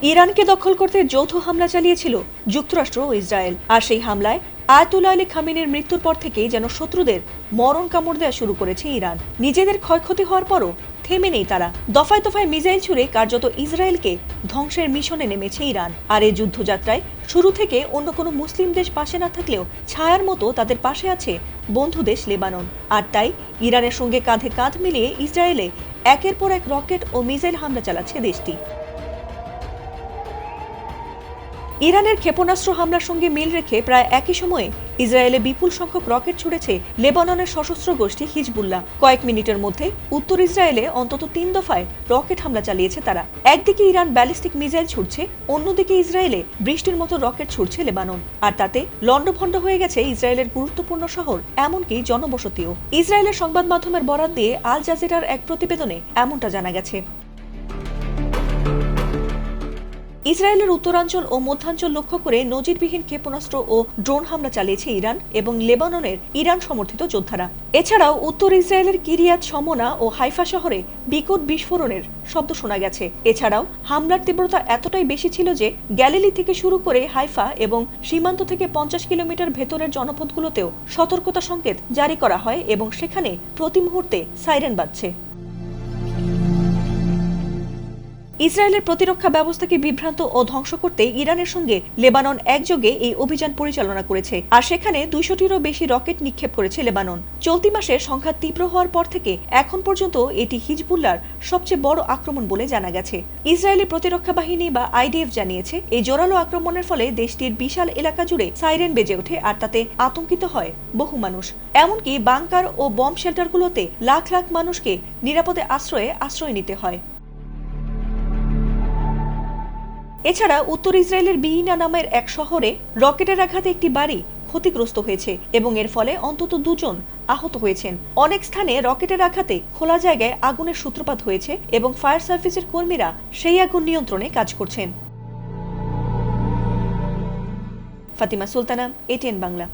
ইরানকে দখল করতে যৌথ হামলা চালিয়েছিল যুক্তরাষ্ট্র ও ইসরায়েল। আর সেই হামলায় আয়াতুল্লাহ আলী খামেনির মৃত্যুর পর থেকেই যেন শত্রুদের মরণ কামড় দেওয়া শুরু করেছে ইরান। নিজেদের ক্ষয়ক্ষতি হওয়ার পরও থেমে নেই তারা। দফায় দফায় মিসাইল ছুড়ে কার্যত ইসরায়েলকে ধ্বংসের মিশনে নেমেছে ইরান। আর এই যুদ্ধযাত্রায় শুরু থেকে অন্য কোনো মুসলিম দেশ পাশে না থাকলেও ছায়ার মতো তাদের পাশে আছে বন্ধু দেশ লেবানন। আর তাই ইরানের সঙ্গে কাঁধে কাঁধ মিলিয়ে ইসরায়েলে একের পর এক রকেট ও মিসাইল হামলা চালাচ্ছে দেশটি। ইরানের ক্ষেপণাস্ত্র হামলার সঙ্গে মিল রেখে প্রায় একই সময়ে ইসরায়েলে বিপুল সংখ্যক রকেট ছুড়েছে লেবাননের সশস্ত্র গোষ্ঠী হিজবুল্লাহ। কয়েক মিনিটের মধ্যে উত্তর ইসরায়েলে অন্তত 3 দফায় রকেট হামলা চালিয়েছে তারা। একদিকে ইরান ব্যালিস্টিক মিসাইল ছুড়ছে, অন্যদিকে ইসরায়েলে বৃষ্টির মতো রকেট ছুড়ছে লেবানন। আর তাতে লণ্ডভণ্ড হয়ে গেছে ইসরায়েলের গুরুত্বপূর্ণ শহর, এমনকি জনবসতিও। ইসরায়েলের সংবাদ মাধ্যমের বরাত দিয়ে আল জাজিরার এক প্রতিবেদনে এমনটা জানা গেছে। ইসরায়েলের উত্তরাঞ্চল ও মধ্যাঞ্চল লক্ষ্য করে নজিরবিহীন ক্ষেপণাস্ত্র ও ড্রোন হামলা চালিয়েছে ইরান এবং লেবাননের ইরান সমর্থিত যোদ্ধারা। এছাড়াও উত্তর ইসরায়েলের কিরিয়াত শমনা ও হাইফা শহরে বিকট বিস্ফোরণের শব্দ শোনা গেছে। এছাড়াও হামলার তীব্রতা এতটাই বেশি ছিল যে গ্যালিলি থেকে শুরু করে হাইফা এবং সীমান্ত থেকে 50 কিলোমিটার ভেতরের জনপদগুলোতেও সতর্কতা সংকেত জারি করা হয় এবং সেখানে প্রতি মুহূর্তে সাইরেন বাজছে। ইসরায়েলের প্রতিরক্ষা ব্যবস্থাকে বিভ্রান্ত ও ধ্বংস করতে ইরানের সঙ্গে লেবানন একযোগে এই অভিযান পরিচালনা করেছে। আর সেখানে 200টিরও বেশি রকেট নিক্ষেপ করেছে লেবানন। চলতি মাসে সংঘাত তীব্র হওয়ার পর থেকে এখন পর্যন্ত এটি হিজবুল্লাহর সবচেয়ে বড় আক্রমণ বলে জানা গেছে। ইসরায়েলি প্রতিরক্ষা বাহিনী বা আইডিএফ জানিয়েছে, এই জোরালো আক্রমণের ফলে দেশটির বিশাল এলাকা জুড়ে সাইরেন বেজে ওঠে আর তাতে আতঙ্কিত হয় বহু মানুষ। এমনকি বাংকার ও বম শেল্টারগুলোতে লাখ লাখ মানুষকে নিরাপদে আশ্রয় নিতে হয়। এছাড়া উত্তর ইসরায়েলের বিইনা নামের এক শহরে রকেটের আঘাতে একটি বাড়ি ক্ষতিগ্রস্ত হয়েছে এবং এর ফলে অন্তত 2 জন আহত হয়েছেন। অনেক স্থানে রকেটের আঘাতে খোলা জায়গায় আগুনের সূত্রপাত হয়েছে এবং ফায়ার সার্ভিসের কর্মীরা সেই আগুন নিয়ন্ত্রণে কাজ করছেন। ফাতিমা সুলতানা, ATN বাংলা।